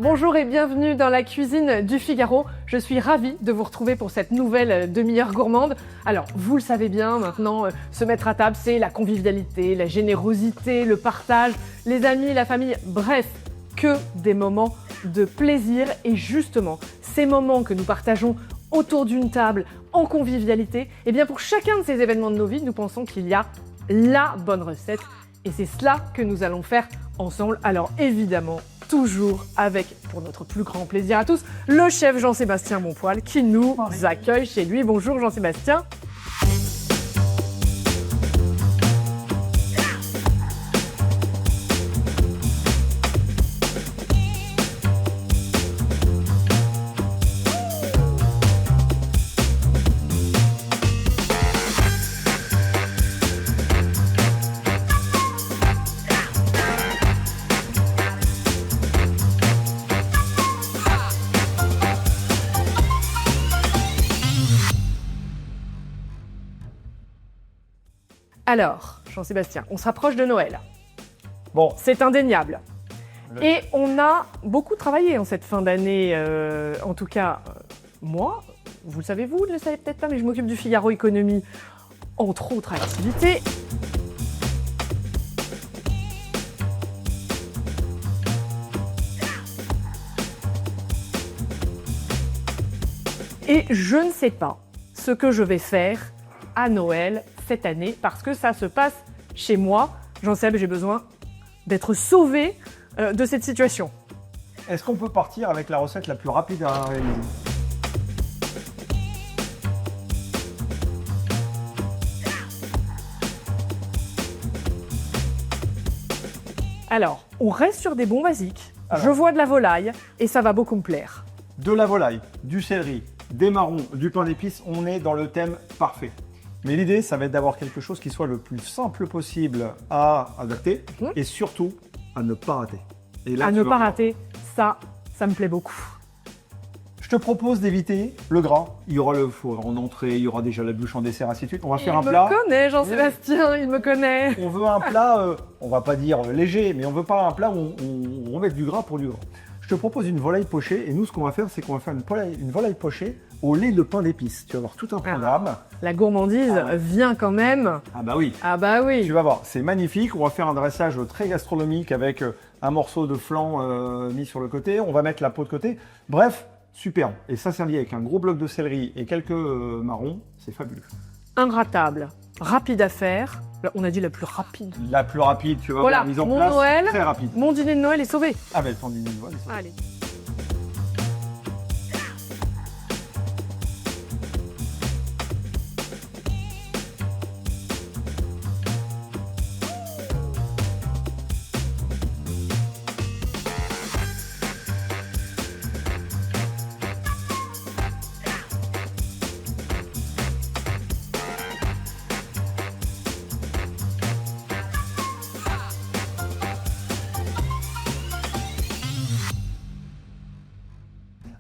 Bonjour et bienvenue dans la cuisine du Figaro. Je suis ravie de vous retrouver pour cette nouvelle demi-heure gourmande. Alors, vous le savez bien maintenant, se mettre à table, c'est la convivialité, la générosité, le partage, les amis, la famille, bref, que des moments de plaisir. Et justement, ces moments que nous partageons autour d'une table, en convivialité, eh bien pour chacun de ces événements de nos vies, nous pensons qu'il y a la bonne recette. Et c'est cela que nous allons faire ensemble. Alors évidemment, toujours avec, pour notre plus grand plaisir à tous, le chef Jean-Sébastien Bonpoil qui nous accueille chez lui. Bonjour Jean-Sébastien. Alors, Jean-Sébastien, on se rapproche de Noël. Bon, c'est indéniable. Et on a beaucoup travaillé en cette fin d'année, en tout cas, moi, vous le savez, vous ne le savez peut-être pas, mais je m'occupe du Figaro Économie, entre autres activités. Et je ne sais pas ce que je vais faire à Noël cette année, parce que ça se passe chez moi. Jean-Seb, j'ai besoin d'être sauvé de cette situation. Est-ce qu'on peut partir avec la recette la plus rapide à réaliser? Alors, on reste sur des bons basiques. Je vois de la volaille et ça va beaucoup me plaire. De la volaille, du céleri, des marrons, du pain d'épices, on est dans le thème parfait. Mais l'idée, ça va être d'avoir quelque chose qui soit le plus simple possible à adapter et surtout à ne pas rater. Et là, à ne pas rater, ça me plaît beaucoup. Je te propose d'éviter le gras. Il y aura le four en entrée, il y aura déjà la bûche en dessert, ainsi de suite. On va faire un plat. Il me connaît, Jean-Sébastien, il me connaît. On veut un plat, on va pas dire léger, mais on veut pas un plat où on met du gras pour du gras. Je te propose une volaille pochée et nous, ce qu'on va faire, c'est qu'on va faire une volaille pochée au lait de pain d'épices. Tu vas voir tout un programme. La gourmandise vient quand même. Ah bah oui. Ah bah oui. Tu vas voir, c'est magnifique. On va faire un dressage très gastronomique avec un morceau de flan mis sur le côté. On va mettre la peau de côté. Bref, superbe. Et ça servi avec un gros bloc de céleri et quelques marrons. C'est fabuleux. Ingratable, rapide à faire. On a dit la plus rapide. La plus rapide, tu vas voir, mise en mon place, Noël, très rapide. Mon dîner de Noël est sauvé. Ah ben, ton dîner de Noël est sauvé. Allez.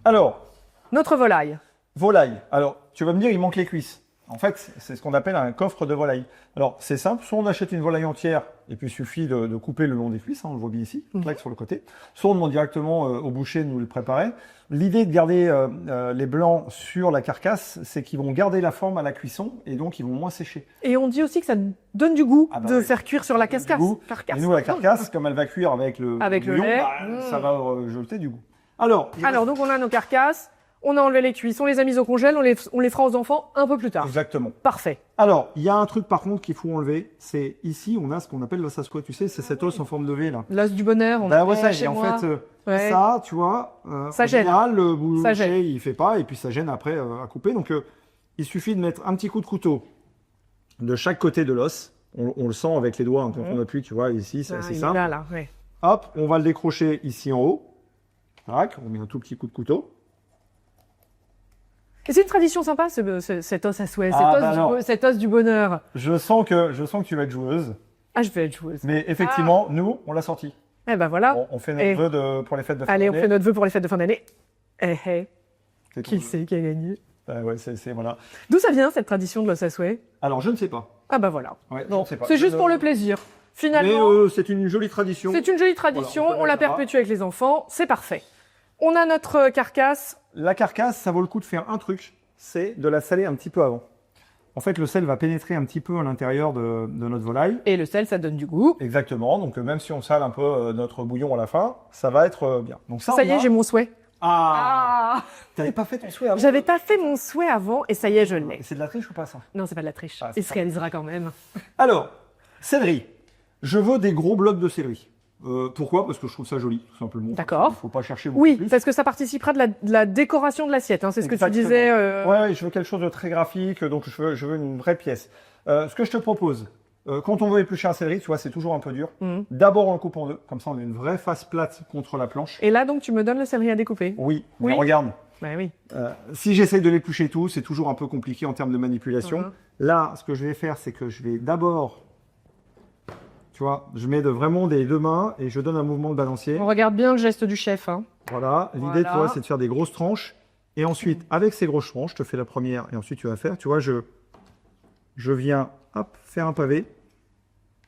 Alors, notre volaille. Volaille. Alors, tu vas me dire, il manque les cuisses. En fait, c'est ce qu'on appelle un coffre de volaille. Alors, c'est simple. Soit on achète une volaille entière, et puis il suffit de couper le long des cuisses, on le voit bien ici, claque sur le côté. Soit on demande directement au boucher de nous le préparer. L'idée de garder les blancs sur la carcasse, c'est qu'ils vont garder la forme à la cuisson, et donc ils vont moins sécher. Et on dit aussi que ça donne du goût de faire cuire sur la carcasse. Et nous, la carcasse, comme elle va cuire avec le lait, ça va jeter du goût. Alors, donc on a nos carcasses, on a enlevé les cuisses, on les a mises au congèle, on les fera aux enfants un peu plus tard. Exactement. Parfait. Alors, il y a un truc par contre qu'il faut enlever, c'est ici, on a ce qu'on appelle l'os à souhait, tu sais, c'est cet os en forme de V là. L'os du bonheur, on ça, chez et en moi. fait, ça, tu vois, ça en gêne. général, le boucher, il fait pas, et puis ça gêne après à couper. Donc, il suffit de mettre un petit coup de couteau de chaque côté de l'os. On le sent avec les doigts, hein, quand on appuie, tu vois, ici, c'est assez simple. Là, Hop, on va le décrocher ici en haut. Tac, on met un tout petit coup de couteau. Et c'est une tradition sympa, cet os à souhait, cet os du bonheur. Je sens que tu vas être joueuse. Ah, je vais être joueuse. Mais effectivement, nous, on l'a sorti. Eh ben voilà. On fait notre vœu pour les fêtes de fin d'année. Allez, on fait notre vœu pour les fêtes de fin d'année. Qui c'est qui a gagné? Ouais, voilà. D'où ça vient cette tradition de l'os à souhait? Alors, je ne sais pas. Ah bah voilà. Ouais, non, c'est pas. C'est juste pour le plaisir. Finalement, mais c'est une jolie tradition. C'est une jolie tradition, voilà, on la perpétue avec les enfants, c'est parfait. On a notre carcasse. La carcasse, ça vaut le coup de faire un truc, c'est de la saler un petit peu avant. En fait, le sel va pénétrer un petit peu à l'intérieur de notre volaille. Et le sel, ça donne du goût. Exactement. Donc, même si on sale un peu notre bouillon à la fin, ça va être bien. Donc Ça y est, j'ai mon souhait. Ah, T'avais pas fait ton souhait avant? J'avais pas fait mon souhait avant et ça y est, je l'ai. C'est de la triche ou pas ça? Non, c'est pas de la triche. Ah, c'est Il se réalisera quand même. Alors, céleri. Je veux des gros blocs de céleri. Pourquoi? Parce que je trouve ça joli, tout simplement. D'accord. Il faut pas chercher beaucoup Oui, plus. parce que ça participera de la décoration de l'assiette. Hein, c'est ce que tu Exactement. disais. Ouais, je veux quelque chose de très graphique, donc je veux une vraie pièce. Ce que je te propose, quand on veut éplucher un céleri, tu vois, c'est toujours un peu dur. Mhm. D'abord, on le coupe en deux, comme ça, on a une vraie face plate contre la planche. Et là, donc, tu me donnes le céleri à découper. Oui, mais Oui. regarde, Bah oui. si j'essaye de l'éplucher tout, c'est toujours un peu compliqué en termes de manipulation. Mhm. Là, ce que je vais faire, c'est que je vais d'abord, tu vois, je mets vraiment des deux mains et je donne un mouvement de balancier. On regarde bien le geste du chef. Hein. Voilà, l'idée, Voilà. tu vois, c'est de faire des grosses tranches. Et ensuite, avec ces grosses tranches, je te fais la première et ensuite tu vas faire, tu vois, je viens, hop, faire un pavé,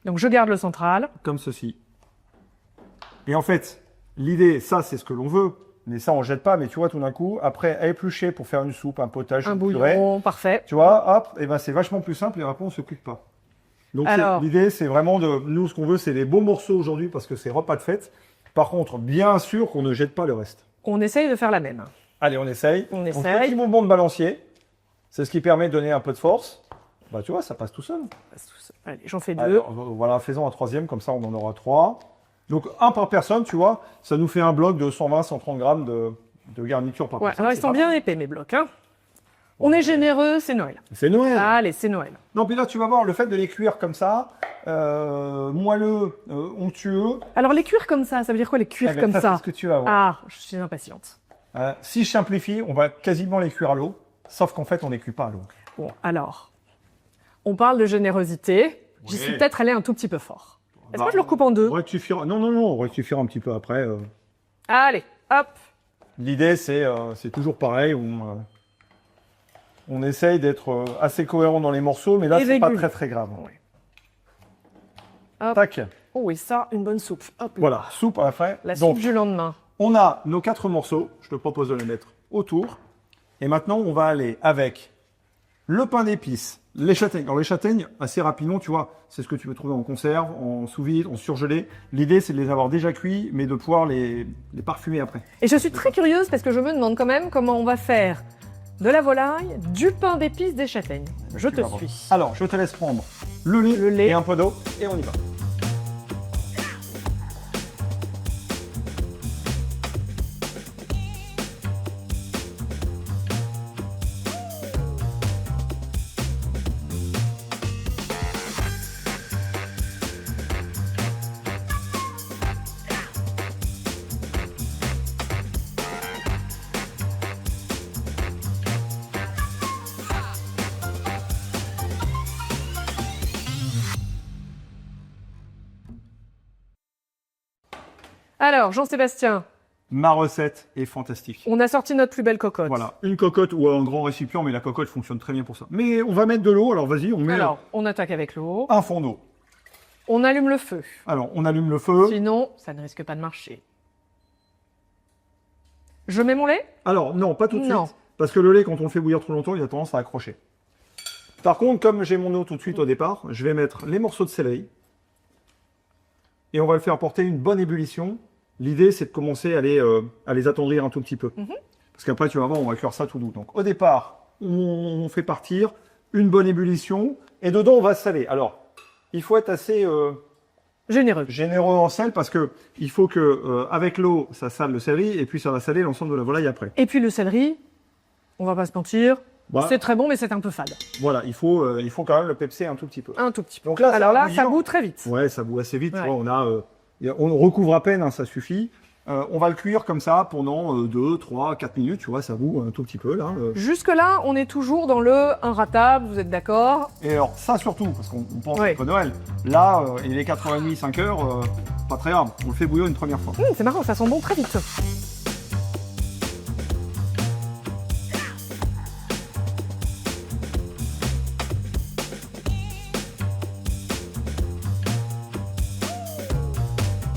Donc, je garde le central. comme ceci. Et en fait, l'idée, ça, c'est ce que l'on veut. Mais ça, on jette pas. Mais tu vois, tout d'un coup, après, à éplucher pour faire une soupe, un potage, Un une purée, bouillon, parfait. tu vois, hop, et ben c'est vachement plus simple et après, on se coupe pas. Donc, Alors. l'idée, c'est vraiment de... Nous, ce qu'on veut, c'est des beaux morceaux aujourd'hui parce que c'est repas de fête. Par contre, bien sûr qu'on ne jette pas le reste. On essaye de faire la même. Allez, on essaye. On Donc, essaye. petit mouvement de balancier. C'est ce qui permet de donner un peu de force. Bah, tu vois, ça passe tout seul. Allez, j'en fais deux. Alors, voilà, faisons un troisième, comme ça on en aura 3. Donc un par personne, tu vois, ça nous fait un bloc de 120-130 grammes de garniture par Ouais, personne. alors ils c'est sont pas bien mal. épais, mes blocs. Hein. On est généreux, c'est Noël. C'est Noël. Allez, c'est Noël. Non, puis là tu vas voir, le fait de les cuire comme ça, moelleux, onctueux, Alors, les cuire comme ça veut dire quoi, les cuire eh ben, comme c'est ça ce que tu vas voir. Ah, je suis impatiente. Si je simplifie, on va quasiment les cuire à l'eau, sauf qu'en fait on les cuit pas à l'eau. Bon, alors, on parle de générosité. J'y Oui. suis peut-être allée un tout petit peu fort. Est-ce Bah, que je le recoupe en deux? On rectifiera. Non, on rectifiera un petit peu après. Allez, hop. L'idée, c'est toujours pareil. On essaye d'être assez cohérent dans les morceaux, mais là, Et c'est pas régulier. très très grave. Ouais. Hop. Tac. Oh oui, ça, une bonne soupe. Hop. Voilà, soupe à la fin. La Donc, soupe du lendemain. on a nos 4 morceaux. Je te propose de les mettre autour. Et maintenant, on va aller avec le pain d'épices, les châtaignes. Alors, les châtaignes, assez rapidement, tu vois, c'est ce que tu peux trouver en conserve, en sous-vide, en surgelé. L'idée, c'est de les avoir déjà cuits, mais de pouvoir les parfumer après. Et je suis très curieuse parce que je me demande quand même comment on va faire de la volaille, du pain d'épices, des châtaignes. Je Tu te vas voir. suis. Alors, je te laisse prendre le lait Le lait. et un peu d'eau, et on y va. Alors, Jean-Sébastien, Ma recette est fantastique. on a sorti notre plus belle cocotte. Voilà, une cocotte ou un grand récipient, mais la cocotte fonctionne très bien pour ça. Mais on va mettre de l'eau, alors vas-y, on met Alors, on attaque avec l'eau. un fond d'eau. On allume le feu. Alors, on allume le feu. Sinon, ça ne risque pas de marcher. Je mets mon lait? Alors, non, pas tout de Non. suite, parce que le lait, quand on le fait bouillir trop longtemps, il a tendance à accrocher. Par contre, comme j'ai mon eau tout de suite au départ, je vais mettre les morceaux de céleri et on va le faire porter une bonne ébullition. L'idée, c'est de commencer à les attendrir un tout petit peu. Parce qu'après, tu vas voir, on va cuire ça tout doux. Donc, au départ, on fait partir une bonne ébullition et dedans, on va saler. Alors, il faut être assez Généreux. généreux en sel parce que il faut que, avec l'eau, ça sale le céleri et puis ça va saler l'ensemble de la volaille après. Et puis le céleri, on va pas se mentir, Voilà. c'est très bon, mais c'est un peu fade. Voilà, il faut quand même le pepser un tout petit peu. Un tout petit peu. Donc là, Alors là, ça ça bouillit. bout très vite. Ouais, ça bout assez vite. Ouais. Tu vois, on recouvre à peine, hein, ça suffit. On va le cuire comme ça pendant 2, 3, 4 minutes. Tu vois, ça bout un tout petit peu là. Jusque-là, on est toujours dans le inratable, vous êtes d'accord? Et alors, ça surtout, parce qu'on pense Ouais. un peu Noël. Là, il est 4h30, 5h, pas très grave. On le fait bouillir une première fois. C'est marrant, ça sent bon très vite.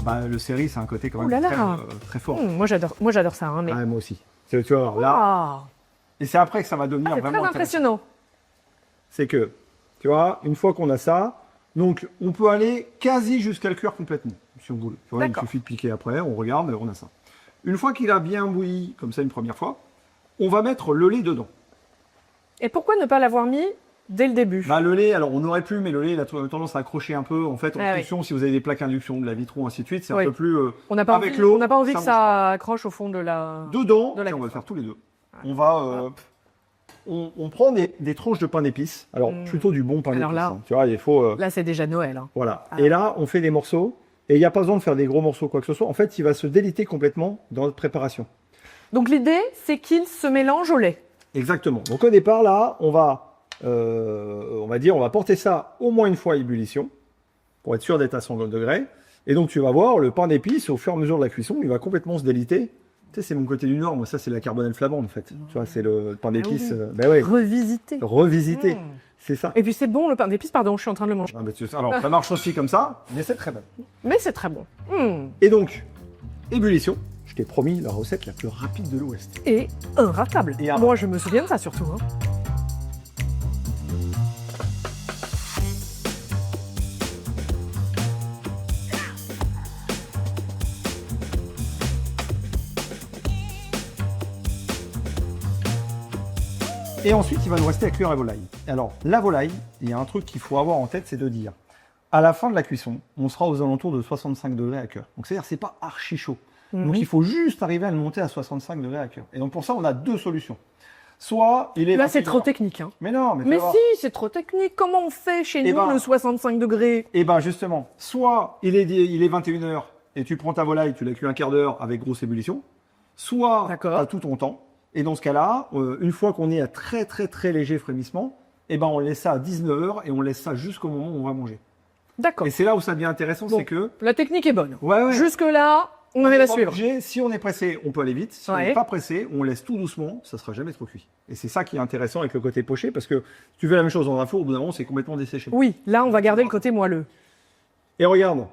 Bah, le céleri, c'est un côté quand Ouh même là là. très fort. Moi j'adore ça. Hein, mais... Ah, moi aussi. Tu vas voir, là. Ah, Et c'est après que ça va devenir c'est vraiment très intéressant. impressionnant. C'est que, tu vois, une fois qu'on a ça, donc on peut aller quasi jusqu'à le cuire complètement, si on veut. Tu vois, il D'accord. suffit de piquer après, on regarde, on a ça. Une fois qu'il a bien bouilli, comme ça une première fois, on va mettre le lait dedans. Et pourquoi ne pas l'avoir mis dès le début? Bah, le lait, alors on aurait pu, mais le lait il a tendance à accrocher un peu. En fait, en Ah oui. fonction, si vous avez des plaques induction, de la Vitro, ainsi de suite, c'est Oui. un peu plus... On n'a pas avec envie, l'eau, on n'a pas envie ça que bouge pas. ça accroche au fond de la... Dedans, de la et on va le cuisson. faire tous les deux. On va... on prend des tranches de pain d'épices. Alors, plutôt du bon pain d'épices. Alors là- hein. Tu vois, il faut... Là, c'est déjà Noël. Hein. Voilà. Ah. Et là, on fait des morceaux. Et il n'y a pas besoin de faire des gros morceaux, quoi que ce soit. En fait, il va se déliter complètement dans notre préparation. Donc l'idée, c'est qu'il se mélange au lait. Exactement. Donc au départ, là, on va dire, on va porter ça au moins une fois à ébullition, pour être sûr d'être à 100 degrés. Et donc, tu vas voir, le pain d'épices, au fur et à mesure de la cuisson, il va complètement se déliter. Tu sais, c'est mon côté du Nord. Moi, ça, c'est la carbonelle flamande, en fait. Tu vois, c'est le pain d'épices. oui. Ben ouais, Revisité. revisité. Mmh. C'est ça. Et puis c'est bon le pain d'épices, pardon, je suis en train de le manger. Ah, ben, alors, ça marche aussi comme ça, mais c'est très bon. Mais c'est très bon. Et donc, ébullition. Je t'ai promis la recette la plus rapide de l'Ouest. Et inratable. Et Moi, je me souviens de ça surtout. Hein. Et ensuite, il va nous rester à cuire la volaille. Alors, la volaille, il y a un truc qu'il faut avoir en tête, c'est de dire, à la fin de la cuisson, on sera aux alentours de 65 degrés à cœur. Donc, c'est-à-dire, c'est pas archi chaud. Donc, il faut juste arriver à le monter à 65 degrés à cœur. Et donc, pour ça, on a deux solutions. Soit il est... Là, c'est 21 trop technique. Hein. Mais non, mais tu Mais vas voir. si, c'est trop technique. Comment on fait chez Eh nous ben- le 65 degrés? Eh ben justement, soit il est 21h et tu prends ta volaille, tu la cuis un quart d'heure avec grosse ébullition, soit tu D'accord. as tout ton temps. Et dans ce cas-là, une fois qu'on est à très très très léger frémissement, eh ben on laisse ça à 19h et on laisse ça jusqu'au moment où on va manger. D'accord. Et c'est là où ça devient intéressant, Bon. c'est que La technique est bonne. ouais, Jusque-là, on avait est la pas suivre. obligé. Si on est pressé, on peut aller vite. Si on Ouais. n'est pas pressé, on laisse tout doucement, ça sera jamais trop cuit. Et c'est ça qui est intéressant avec le côté poché, parce que si tu fais la même chose dans un four, au bout d'un moment, c'est complètement desséché. Oui, là, on va garder le côté moelleux. Et regarde,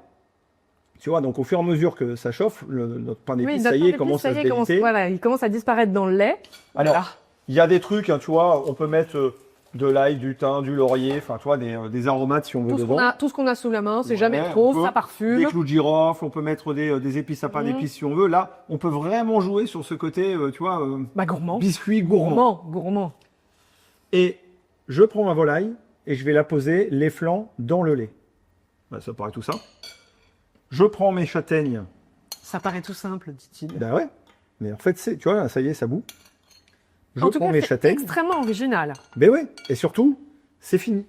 tu vois, donc au fur et à mesure que ça chauffe, notre pain d'épices, ça notre y pain est, d'épices, commence ça à y se est, déliter. voilà, il commence à disparaître dans le lait. Alors, Voilà. il y a des trucs, hein, tu vois, on peut mettre de l'ail, du thym, du laurier, enfin, tu vois, des aromates si on veut dedans. Tout ce qu'on a sous la main, c'est Ouais, jamais on trop, peut- ça parfume. Des clous de girofle, on peut mettre des épices à pain d'épices si on veut. Là, on peut vraiment jouer sur ce côté, tu vois, Bah, gourmand. biscuit gourmand. Gourmand. Et je prends ma volaille et je vais la poser les flancs dans le lait. Bah, ça paraît tout ça. Je prends mes châtaignes. Ça paraît tout simple, dit-il. Ben ouais. Mais en fait, tu vois, ça y est, ça bout. Je En tout prends cas, mes c'est châtaignes. extrêmement original. Ben ouais. Et surtout, c'est fini.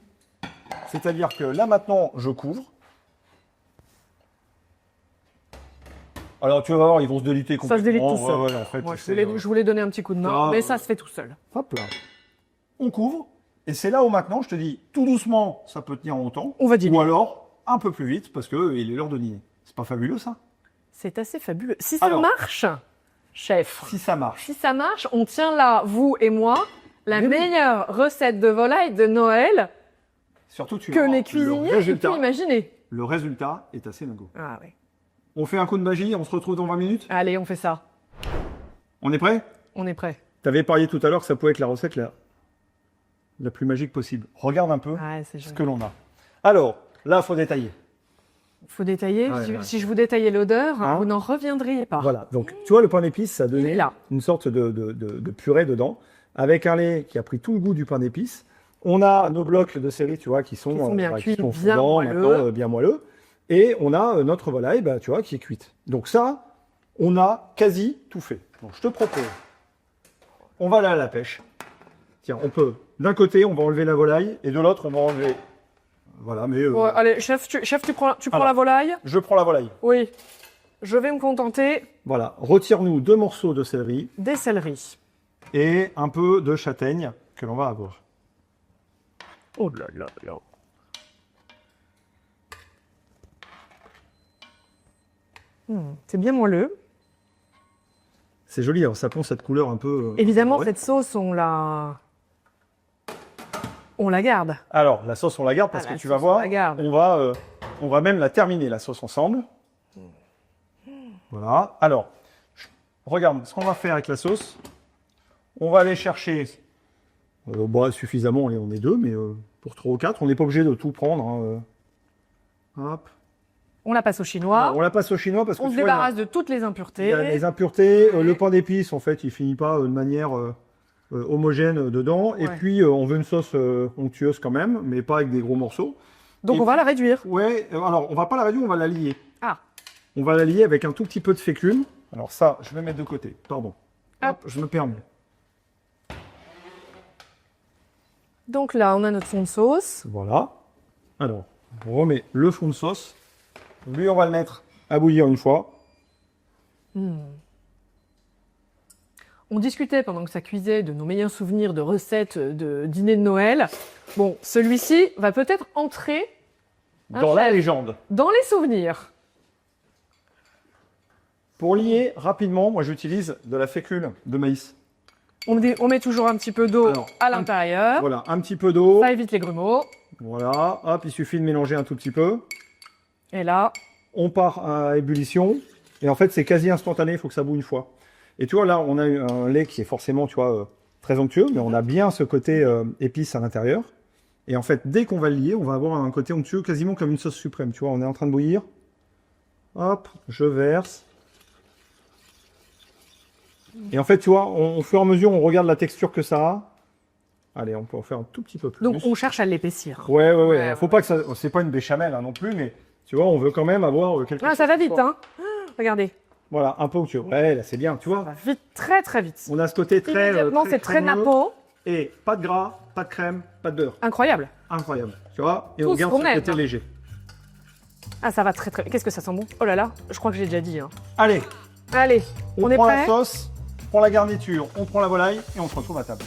C'est-à-dire que là, maintenant, je couvre. Alors, tu vas voir, ils vont se déliter complètement. Ça se délite tout seul. Ouais, en fait, Moi, je c'est, voulais donner un petit coup de main, ça, mais ça se fait tout seul. hop là. On couvre. Et c'est là où maintenant, je te dis, tout doucement, ça peut tenir longtemps. On va dîner. Ou alors, un peu plus vite, parce que il est l'heure de dîner. C'est pas fabuleux, ça? C'est assez fabuleux. Si ça Alors. marche, chef, Si ça marche. si ça marche, on tient là, vous et moi, la Mais oui. meilleure recette de volaille de Noël Surtout, tu que vas voir, les cuisiniers le aient pu résultat, imaginer. le résultat est assez dingo. Ah oui. On fait un coup de magie, on se retrouve dans 20 minutes. Allez, on fait ça. On est prêt? On est prêt. T'avais parié tout à l'heure que ça pouvait être la recette la plus magique possible. Regarde un peu Ouais, c'est ce joli. que l'on a. Alors, là, il faut détailler. Faut détailler. Ouais, si, ouais. si je vous détaillais l'odeur, Hein vous n'en reviendriez pas. Voilà, donc tu vois, le pain d'épices, ça a Il est donné là. une sorte de purée dedans, avec un lait qui a pris tout le goût du pain d'épices. On a nos blocs de céleri, tu vois, qui sont bien cuits, bien fondants, moelleux. maintenant, bien moelleux. Et on a notre volaille, bah, tu vois, qui est cuite. Donc ça, on a quasi tout fait. Donc je te propose, on va aller à la pêche. Tiens, on peut, d'un côté, on va enlever la volaille, et de l'autre, on va enlever... Voilà, mais... Ouais, allez, chef, tu prends Alors. la volaille? Je prends la volaille. Oui. Je vais me contenter Voilà, retire-nous 2 morceaux de céleri des céleris. et un peu de châtaigne que l'on va avoir. Oh là là là. C'est bien moelleux. C'est joli, alors ça prend cette couleur un peu... Évidemment, ouais. cette sauce, on la garde. Alors, la sauce, on la garde parce Ah, que la tu vas sauce, on voir, la garde. on va même la terminer, la sauce, ensemble. Voilà. Alors, regarde, ce qu'on va faire avec la sauce, on va aller chercher suffisamment, on est deux, mais pour 3 ou 4, on n'est pas obligé de tout prendre. Hein. Hop. On la passe au chinois. On la passe au chinois parce que On se tu vois, débarrasse de toutes les impuretés. il y a les impuretés. Ouais. Le pain d'épices, en fait, il finit pas de manière homogène dedans. Et Ouais. puis, on veut une sauce onctueuse quand même, mais pas avec des gros morceaux. Donc Et on va la réduire. Ouais, alors, on va pas la réduire, on va la lier. Ah, On va la lier avec un tout petit peu de fécule. Alors ça, je vais mettre de côté. Pardon. Hop. Hop, je me permets. donc là, on a notre fond de sauce. Voilà. Alors, on remet le fond de sauce. Lui, on va le mettre à bouillir une fois. On discutait pendant que ça cuisait de nos meilleurs souvenirs de recettes de dîner de Noël. Bon, celui-ci va peut-être entrer Dans la légende. dans les souvenirs. Pour lier rapidement, moi j'utilise de la fécule de maïs. On met toujours un petit peu d'eau Alors, à l'intérieur. Voilà, un petit peu d'eau. Ça évite les grumeaux. Voilà, hop, il suffit de mélanger un tout petit peu. Et là, On part à ébullition. Et en fait, c'est quasi instantané, il faut que ça boue une fois. Et tu vois, là, on a eu un lait qui est forcément, tu vois, très onctueux, mais on a bien ce côté épice à l'intérieur. Et en fait, dès qu'on va le lier, on va avoir un côté onctueux quasiment comme une sauce suprême. Tu vois, on est en train de bouillir. Hop, je verse. Et en fait, tu vois, au fur et à mesure, on regarde la texture que ça a. Allez, on peut en faire un tout petit peu plus. donc on cherche à l'épaissir. Ouais. Ouais, Faut pas que ça. C'est pas une béchamel hein, non plus, mais tu vois, on veut quand même avoir quelque Ah, chose. ça va qui vite, soit- hein. Regardez, Voilà, un peu onctueux. Ouais, là, c'est bien, tu ça vois. va vite, très très vite. On a ce côté très. Immédiatement, c'est très crémeux. napo. Et pas de gras, pas de crème, pas de beurre. Incroyable. Incroyable. Tu vois. Et Tout on ce garde qu'on ce aime, côté hein. léger. Ah, ça va très très. Qu'est-ce que ça sent bon. Oh là là, je crois que j'ai déjà dit. Hein. Allez, Allez, on est prend la prêt. sauce, on prend la garniture, on prend la volaille et on se retrouve à table.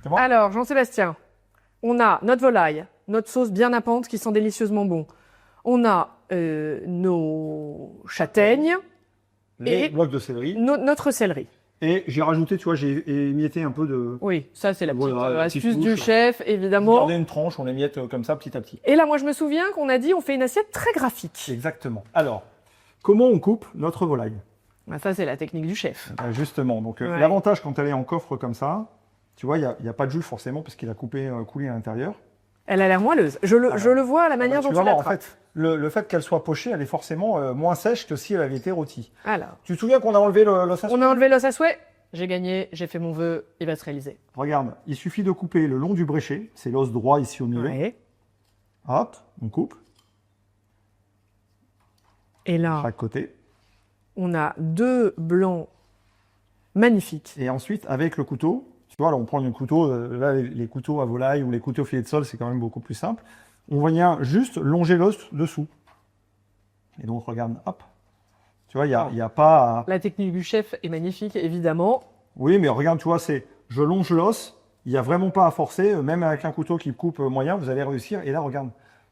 C'est bon ? Alors, Jean-Sébastien, on a notre volaille, notre sauce bien nappante qui sent délicieusement bon. On a nos châtaignes, Les et- blocs de céleri. notre céleri. Et j'ai rajouté, tu vois, j'ai émietté un peu de. Oui, ça c'est la petite Voilà, la petite astuce du touche. chef, évidemment. Garder une tranche, on l'émiette comme ça petit à petit. Et là, moi, je me souviens qu'on a dit on fait une assiette très graphique. Exactement. Alors, comment on coupe notre volaille? Bah, ça, c'est la technique du chef. Justement. Donc, Ouais. l'avantage quand elle est en coffre comme ça, tu vois, il n'y a pas de jus forcément parce qu'il a coulé à l'intérieur. Elle a l'air moelleuse. Je le vois à la manière dont Tu tu vas la voir, en trappes. fait, le fait qu'elle soit pochée, elle est forcément moins sèche que si elle avait été rôtie. Alors, Tu te souviens qu'on a enlevé l'os à on a enlevé l'os à souhait. J'ai gagné, j'ai fait mon vœu, il va se réaliser. Regarde, il suffit de couper le long du bréchet, c'est l'os droit ici au milieu. Ouais. Hop, on coupe, Et là, chaque côté. on a deux blancs magnifiques. Et ensuite, avec le couteau, tu vois, là, on prend le couteau, là, les couteaux à volaille ou les couteaux filet de sol, c'est quand même beaucoup plus simple. On vient juste longer l'os dessous. Et donc, regarde, hop. Tu vois, il y a pas à... La technique du chef est magnifique, évidemment. Oui, mais regarde, tu vois, je longe l'os, il n'y a vraiment pas à forcer, même avec un couteau qui coupe moyen, vous allez réussir. Et là, regarde,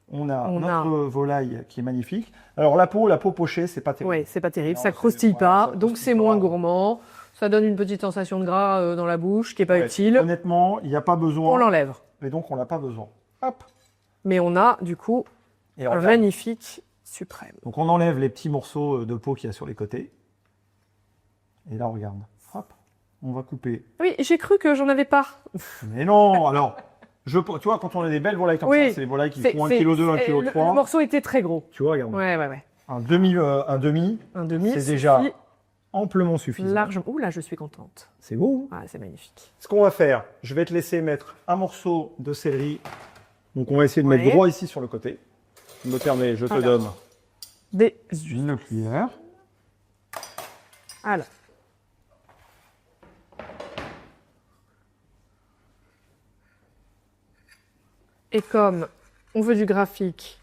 on a notre volaille qui est magnifique. Alors, la peau Oui, pochée, c'est pas terrible. c'est pas terrible, Non, ça c'est- croustille voilà, pas, ça donc croustille c'est pas. moins gourmand. Ça donne une petite sensation de gras dans la bouche qui est pas Ouais, utile. Honnêtement, il n'y a pas besoin. On l'enlève. Et donc, on n'a pas besoin. Hop. Mais on a, du coup, Et un regarde. magnifique suprême. Donc, on enlève les petits morceaux de peau qu'il y a sur les côtés. Et là, regarde. Hop. On va couper. Oui, j'ai cru que j'en avais pas. Mais non, alors, tu vois, quand on a des belles volailles comme Oui, ça, c'est des volailles qui C'est- font 1,2 c'est- kg, 1,3 le kg. morceau était très gros. Tu vois, regarde. Ouais. Un demi, Un demi, C'est suffit déjà amplement suffisant. largement. Ouh là, je suis contente. C'est beau. Hein. Ah, c'est magnifique. Ce qu'on va faire, je vais te laisser mettre un morceau de céleri. Donc, on va essayer de Ouais. mettre droit ici sur le côté. Je me permets, je te Alors. donne Des une cuillère. Alors. Et comme on veut du graphique,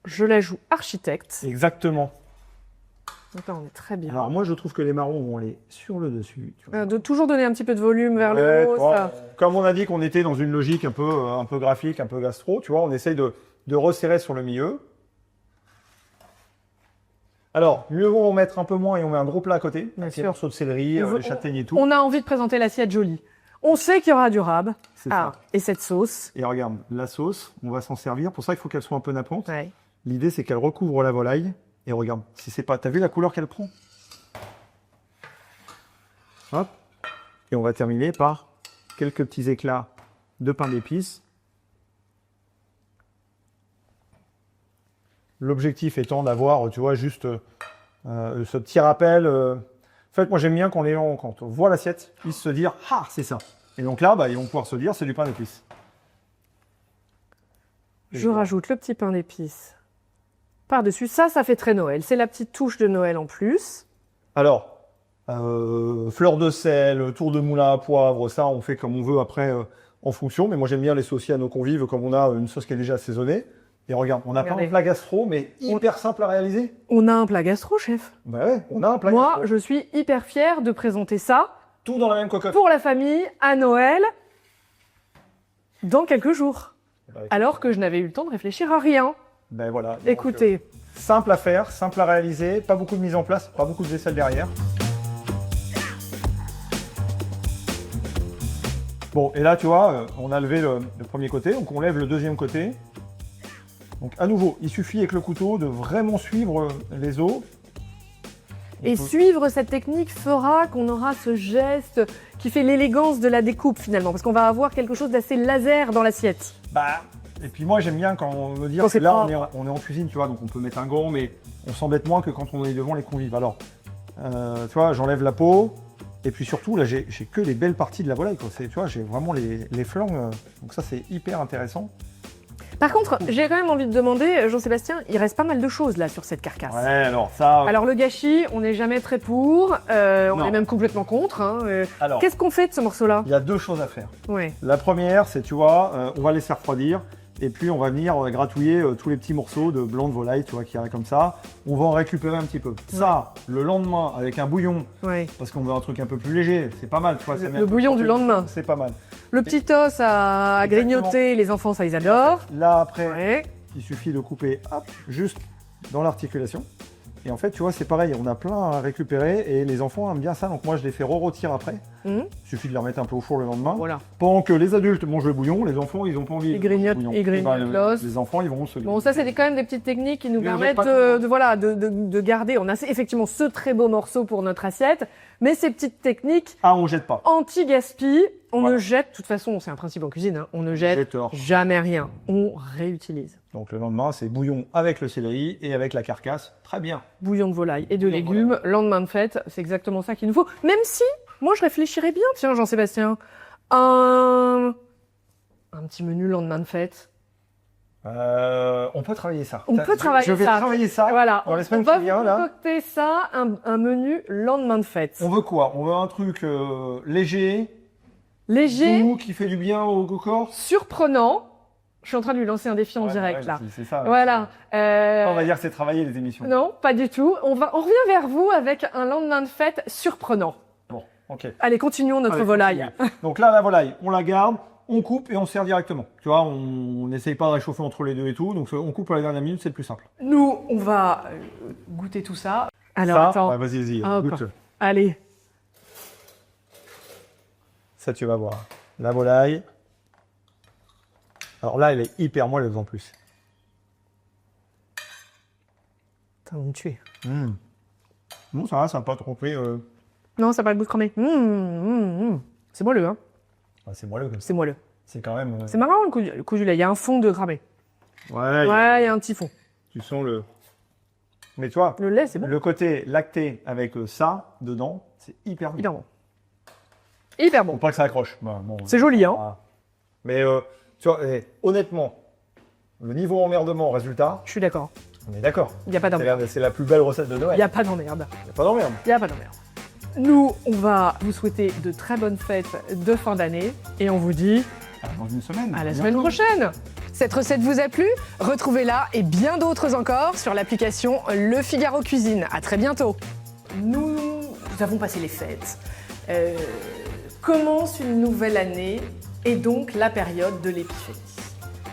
je la joue architecte. Exactement. Donc là, on est très bien. Alors moi, je trouve que les marrons vont aller sur le dessus. Tu vois. De toujours donner un petit peu de volume vers Ouais, le haut, tu vois, ça. comme on a dit qu'on était dans une logique un peu graphique, un peu gastro, tu vois, on essaye de resserrer sur le milieu. Alors, mieux vaut en mettre un peu moins et on met un gros plat à côté. Bien avec sûr. les morceaux de céleri, On veut- les châtaignes et tout. On a envie de présenter l'assiette jolie. On sait qu'il y aura du rab. C'est ça. Et cette sauce. Et regarde, la sauce, on va s'en servir. Pour ça, il faut qu'elle soit un peu nappante. Ouais. L'idée, c'est qu'elle recouvre la volaille. Et regarde, si c'est pas... T'as vu la couleur qu'elle prend? Hop. Et on va terminer par quelques petits éclats de pain d'épices. L'objectif étant d'avoir, tu vois, juste ce petit rappel. En fait, moi, j'aime bien quand les gens, quand on voit l'assiette, ils se disent « Ah, c'est ça !» Et donc là, bah, ils vont pouvoir se dire « C'est du pain d'épices ». Je rajoute le petit pain d'épices par-dessus. Ça fait très Noël. C'est la petite touche de Noël en plus. Alors, fleur de sel, tour de moulin à poivre, ça, on fait comme on veut après en fonction. Mais moi, j'aime bien les saucer à nos convives comme on a une sauce qui est déjà assaisonnée. Et regarde, on n'a pas Regardez. un plat gastro, mais hyper simple à réaliser. On a un plat gastro, chef. Bah ouais, on a un plat Moi, gastro. je suis hyper fière de présenter ça Tout dans la même cocotte. pour la famille à Noël dans quelques jours. Bah, Alors que je n'avais eu le temps de réfléchir à rien. ben voilà. Donc, Écoutez, simple à faire, simple à réaliser, pas beaucoup de mise en place, pas beaucoup de vaisselle derrière. Bon, et là, tu vois, on a levé le premier côté, donc on lève le deuxième côté. Donc, à nouveau, il suffit avec le couteau de vraiment suivre les os. et suivre cette technique fera qu'on aura ce geste qui fait l'élégance de la découpe finalement, parce qu'on va avoir quelque chose d'assez laser dans l'assiette. Bah, et puis moi, j'aime bien quand on me dit Quand que c'est là, propre. on est en cuisine, tu vois, donc on peut mettre un gant, mais on s'embête moins que quand on est devant les convives. Alors, tu vois, j'enlève la peau. Et puis surtout, là, j'ai que les belles parties de la volaille, quoi. Tu vois, j'ai vraiment les flancs. Donc ça, c'est hyper intéressant. Par contre, j'ai quand même envie de demander, Jean-Sébastien, il reste pas mal de choses là sur cette carcasse. Ouais, alors ça... Alors le gâchis, on n'est jamais très pour, on Non. est même complètement contre. Hein. Alors, Qu'est-ce qu'on fait de ce morceau-là? il y a deux choses à faire. Ouais. La première, c'est, tu vois, on va laisser refroidir. Et puis, on va venir gratouiller tous les petits morceaux de blanc de volaille, tu vois, qui arrivent comme ça. On va en récupérer un petit peu. Ça, le lendemain, avec un bouillon, Ouais. parce qu'on veut un truc un peu plus léger, c'est pas mal, tu vois. ça met un Le peu bouillon de du lendemain. C'est pas mal. Le petit os à Exactement. grignoter, les enfants, ça ils adorent. Là, après, Ouais. il suffit de couper, hop, juste dans l'articulation. Et en fait, tu vois, c'est pareil, on a plein à récupérer et les enfants aiment bien ça. Donc moi, je les fais re-rôtir après. Mhm. Il suffit de les remettre un peu au four le lendemain. Voilà. Pendant que les adultes mangent le bouillon, les enfants, ils n'ont pas envie. Ils grignotent- du bouillon. ils grignotent Et l'os. les enfants, ils vont se Bon, ça, c'est quand même des petites techniques qui nous Mais on permettent jette pas de garder. On a effectivement ce très beau morceau pour notre assiette, mais ces petites techniques Ah, on jette pas. anti-gaspi, on Voilà. ne jette, de toute façon, c'est un principe en cuisine, hein, on ne jette J'ai tort. jamais rien, on réutilise. Donc le lendemain, c'est bouillon avec le céleri et avec la carcasse. Très bien. Bouillon de volaille et de Bouillon de légumes, lendemain de fête, c'est exactement ça qu'il nous faut. Même si, moi je réfléchirais bien, tiens Jean-Sébastien, un petit menu lendemain de fête. On peut travailler ça. On peut travailler Je vais ça. travailler ça. Voilà, Dans les on semaines va qui viennent, vous là. concocter ça, un menu lendemain de fête. On veut quoi? On veut un truc léger, Léger, doux, qui fait du bien au corps. surprenant. Je suis en train de lui lancer un défi en Ouais, direct ouais, là. C'est ça. Voilà. On va dire que c'est travailler les émissions. Non, pas du tout. On revient vers vous avec un lendemain de fête surprenant. Bon, ok. Allez, continuons notre Allez, volaille. continue. Donc là, la volaille, on la garde, on coupe et on sert directement. Tu vois, on n'essaye pas de réchauffer entre les deux et tout. Donc on coupe à la dernière minute, c'est le plus simple. Nous, on va goûter tout ça. Alors, ça, attends. ouais, vas-y, Hop. goûte. Allez. Ça, tu vas voir. La volaille. Alors là, elle est hyper moelleuse en plus. T'as me tuer. Bon, ça va, ça n'a pas trop pris. Non, ça n'a pas le goût de cramer. C'est moelleux, hein. C'est moelleux comme ça. C'est moelleux. C'est quand même. C'est marrant le coup du lait. Il y a un fond de cramé. Ouais, Ouais, il y a un petit fond. tu sens le. Mais tu vois, Le lait, c'est bon. le côté lacté avec ça dedans, c'est hyper bien. Hyper bon. Hyper Faut bon. pas que ça accroche. Bah, bon, C'est joli, hein. ah. Mais tu vois, honnêtement, le niveau emmerdement, résultat, Je suis d'accord. on est d'accord. Il n'y a pas d'emmerde. C'est la plus belle recette de Il Noël. n'y a pas d'emmerde. Il n'y a pas d'emmerde. Il n'y a pas d'emmerde. Nous, on va vous souhaiter de très bonnes fêtes de fin d'année et on vous dit Dans une semaine. à la bientôt. semaine prochaine. Cette recette vous a plu? Retrouvez-la et bien d'autres encore sur l'application Le Figaro Cuisine. À très bientôt. Nous avons passé les fêtes. Commence une nouvelle année et donc la période de l'épiphanie.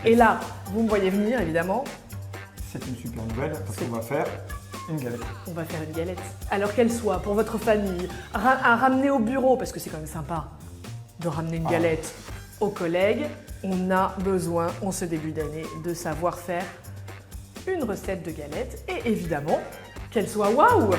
Et là, vous me voyez venir évidemment. C'est une super nouvelle parce qu'on va faire une galette. On va faire une galette. Alors qu'elle soit pour votre famille, à ramener au bureau, parce que c'est quand même sympa de ramener une galette aux collègues. On a besoin, en ce début d'année, de savoir faire une recette de galette et évidemment qu'elle soit waouh!